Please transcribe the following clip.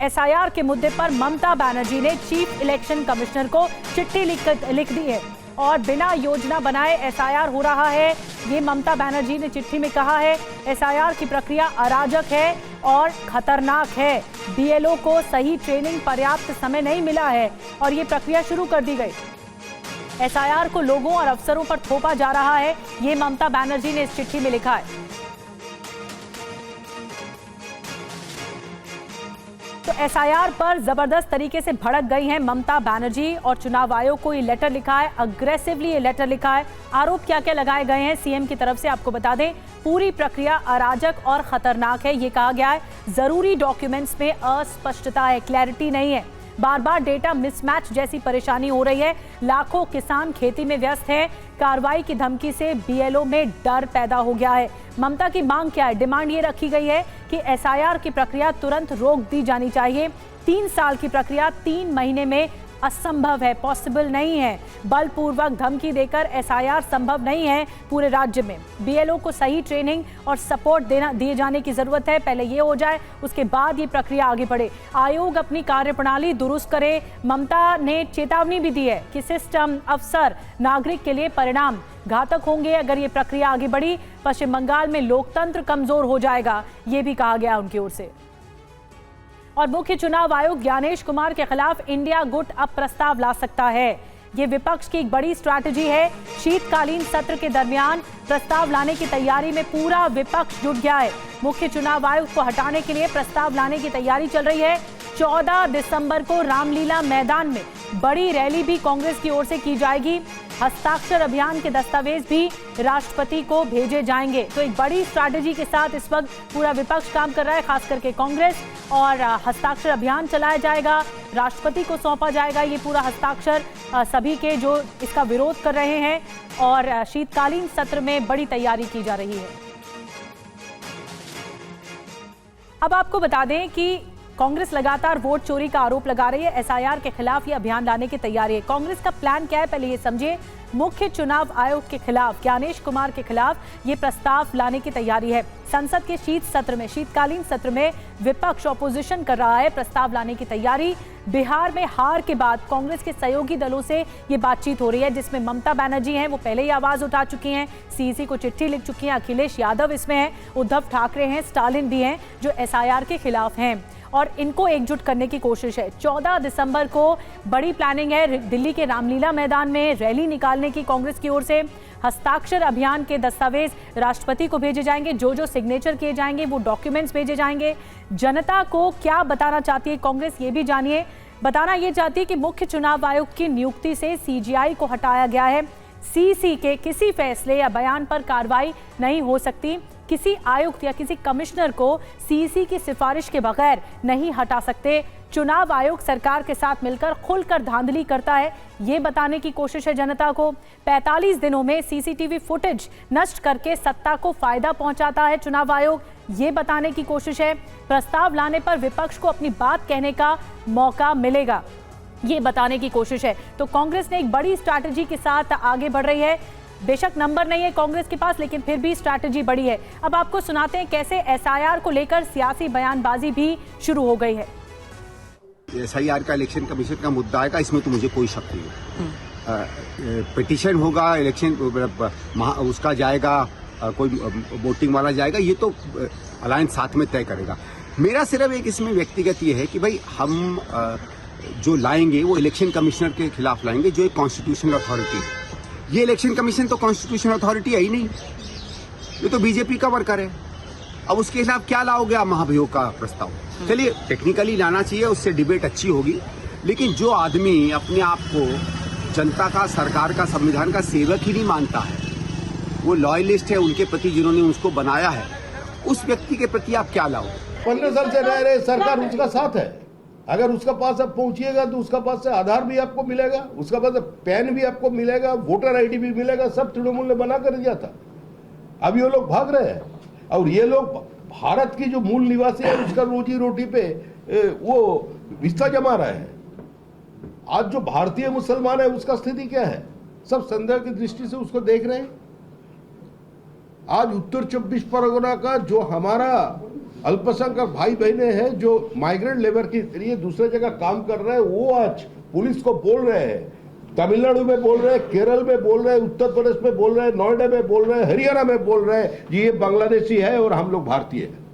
SIR के मुद्दे पर ममता बनर्जी ने चीफ इलेक्शन कमिश्नर को चिट्ठी लिख दी है और बिना योजना बनाए एसआईआर हो रहा है, ये ममता बनर्जी ने चिट्ठी में कहा है। एसआईआर की प्रक्रिया अराजक है और खतरनाक है। बीएलओ को सही ट्रेनिंग, पर्याप्त समय नहीं मिला है और ये प्रक्रिया शुरू कर दी गई। एसआईआर को लोगों और अफसरों पर थोपा जा रहा है, ये ममता बनर्जी ने इस चिट्ठी में लिखा है। तो एसआईआर पर जबरदस्त तरीके से भड़क गई हैं ममता बनर्जी और चुनाव आयोग को ये लेटर लिखा है, अग्रेसिवली ये लेटर लिखा है। आरोप क्या क्या लगाए गए हैं सीएम की तरफ से आपको बता दें। पूरी प्रक्रिया अराजक और खतरनाक है, ये कहा गया है। जरूरी डॉक्यूमेंट्स में अस्पष्टता है, क्लैरिटी नहीं है। बार बार डेटा मिसमैच जैसी परेशानी हो रही है। लाखों किसान खेती में व्यस्त हैं। कार्रवाई की धमकी से बीएलओ में डर पैदा हो गया है। ममता की मांग क्या है? डिमांड ये रखी गई है कि एसआईआर की प्रक्रिया तुरंत रोक दी जानी चाहिए। 3 साल की प्रक्रिया 3 महीने में असंभव है, पॉसिबल नहीं है। बलपूर्वक धमकी देकर एसआईआर संभव नहीं है पूरे राज्य में। बीएलओ को सही ट्रेनिंग और सपोर्ट दिए जाने की जरूरत है। पहले ये हो जाए, उसके बाद ये प्रक्रिया आगे बढ़े। आयोग अपनी कार्यप्रणाली दुरुस्त करे। ममता ने चेतावनी भी दी है कि सिस्टम, अफसर, नागरिक के लिए परिणाम घातक होंगे अगर ये प्रक्रिया आगे बढ़ी। पश्चिम बंगाल में लोकतंत्र कमजोर हो जाएगा, ये भी कहा गया उनकी ओर से। और मुख्य चुनाव आयोग ज्ञानेश कुमार के खिलाफ इंडिया गुट अब प्रस्ताव ला सकता है। ये विपक्ष की एक बड़ी स्ट्रैटेजी है। शीतकालीन सत्र के दरमियान प्रस्ताव लाने की तैयारी में पूरा विपक्ष जुट गया है। मुख्य चुनाव आयुक्त को हटाने के लिए प्रस्ताव लाने की तैयारी चल रही है। 14 दिसंबर को रामलीला मैदान में बड़ी रैली भी कांग्रेस की ओर से की जाएगी। हस्ताक्षर अभियान के दस्तावेज भी राष्ट्रपति को भेजे जाएंगे। तो एक बड़ी स्ट्रैटेजी के साथ इस वक्त पूरा विपक्ष काम कर रहा है, खास करके कांग्रेस। और हस्ताक्षर अभियान चलाया जाएगा, राष्ट्रपति को सौंपा जाएगा ये पूरा हस्ताक्षर सभी के जो इसका विरोध कर रहे हैं। और शीतकालीन सत्र में बड़ी तैयारी की जा रही है। अब आपको बता दें कि कांग्रेस लगातार वोट चोरी का आरोप लगा रही है। एसआईआर के खिलाफ ये अभियान लाने की तैयारी है। कांग्रेस का प्लान क्या है, पहले ये समझिए। मुख्य चुनाव आयोग के खिलाफ, ज्ञानेश कुमार के खिलाफ ये प्रस्ताव लाने की तैयारी है। संसद के शीतकालीन सत्र में विपक्ष ऑपोजिशन कर रहा है, प्रस्ताव लाने की तैयारी। बिहार में हार के बाद कांग्रेस के सहयोगी दलों से ये बातचीत हो रही है, जिसमें ममता बनर्जी हैं, वो पहले ही आवाज उठा चुकी हैं, सीईसी को चिट्ठी लिख चुकी हैं। अखिलेश यादव इसमें हैं, उद्धव ठाकरे हैं, स्टालिन भी हैं, जो एसआईआर के खिलाफ हैं और इनको एकजुट करने की कोशिश है। 14 दिसंबर को बड़ी प्लानिंग है। दिल्ली के रामलीला मैदान में रैली निकालने की कांग्रेस की ओर से। हस्ताक्षर अभियान के दस्तावेज राष्ट्रपति को भेजे जाएंगे। जो सिग्नेचर किए जाएंगे वो डॉक्यूमेंट्स भेजे जाएंगे। जनता को क्या बताना चाहती है कांग्रेस, ये भी जानिए। बताना ये चाहती है कि मुख्य चुनाव आयुक्त की नियुक्ति से सीजीआई को हटाया गया है। सीसी के किसी फैसले या बयान पर कार्रवाई नहीं हो सकती। किसी आयुक्त या किसी कमिश्नर को सीसी की सिफारिश के बगैर नहीं हटा सकते। चुनाव आयोग सरकार के साथ मिलकर खुलकर धांधली करता है, ये बताने की कोशिश है जनता को। 45 दिनों में सीसीटीवी फुटेज नष्ट करके सत्ता को फायदा पहुंचाता है चुनाव आयोग, ये बताने की कोशिश है। प्रस्ताव लाने पर विपक्ष को अपनी बात कहने का मौका मिलेगा, ये बताने की कोशिश है। तो कांग्रेस ने एक बड़ी स्ट्रैटेजी के साथ आगे बढ़ रही है। बेशक नंबर नहीं है कांग्रेस के पास, लेकिन फिर भी स्ट्रैटेजी बड़ी है। अब आपको सुनाते हैं कैसे एसआईआर को लेकर सियासी बयानबाजी भी शुरू हो गई है। एसआईआर का इलेक्शन कमीशन का मुद्दा आएगा, इसमें तो मुझे कोई शक नहीं है। पिटीशन होगा, इलेक्शन उसका जाएगा, कोई वोटिंग वाला जाएगा, ये तो अलायंस साथ में तय करेगा। मेरा सिर्फ एक इसमें व्यक्तिगत ये है कि भाई हम जो लाएंगे वो इलेक्शन कमिश्नर के खिलाफ लाएंगे, जो एक कॉन्स्टिट्यूशनल अथॉरिटी है। ये इलेक्शन कमीशन तो कॉन्स्टिट्यूशनल अथॉरिटी है ही नहीं, ये तो बीजेपी का वर्कर है। अब उसके खिलाफ क्या लाओगे आप महाभियोग का प्रस्ताव? चलिए टेक्निकली लाना चाहिए, उससे डिबेट अच्छी होगी। लेकिन जो आदमी अपने आप को जनता का, सरकार का, संविधान का सेवक ही नहीं मानता है, वो लॉयलिस्ट है उनके प्रति जिन्होंने उसको बनाया है, उस व्यक्ति के प्रति आप क्या लाओगे? 15 साल से रह रहे सरकार उसका साथ है। अगर उसका पास अब पहुंचिएगा तो उसका पास से आधार भी आपको मिलेगा, उसका पास पैन भी आपको मिलेगा, वोटर आईडी भी मिलेगा, सब तृणमूल ने बना कर दिया था। अब ये लोग भाग रहे हैं और ये लोग भारत की जो मूल निवासी है उसका रोजी रोटी पे वो विस्ता जमा रहे हैं। आज जो भारतीय मुसलमान है उसका स्थिति क्या है? सब संदेह की दृष्टि से उसको देख रहे हैं। आज उत्तर 24 परगना का जो हमारा अल्पसंख्यक भाई बहने हैं जो माइग्रेंट लेबर के लिए दूसरे जगह काम कर रहे हैं, वो आज पुलिस को बोल रहे हैं, तमिलनाडु में बोल रहे हैं, केरल में बोल रहे हैं, उत्तर प्रदेश में बोल रहे हैं, नोएडा में बोल रहे हैं, हरियाणा में बोल रहे हैं, ये बांग्लादेशी है और हम लोग भारतीय हैं।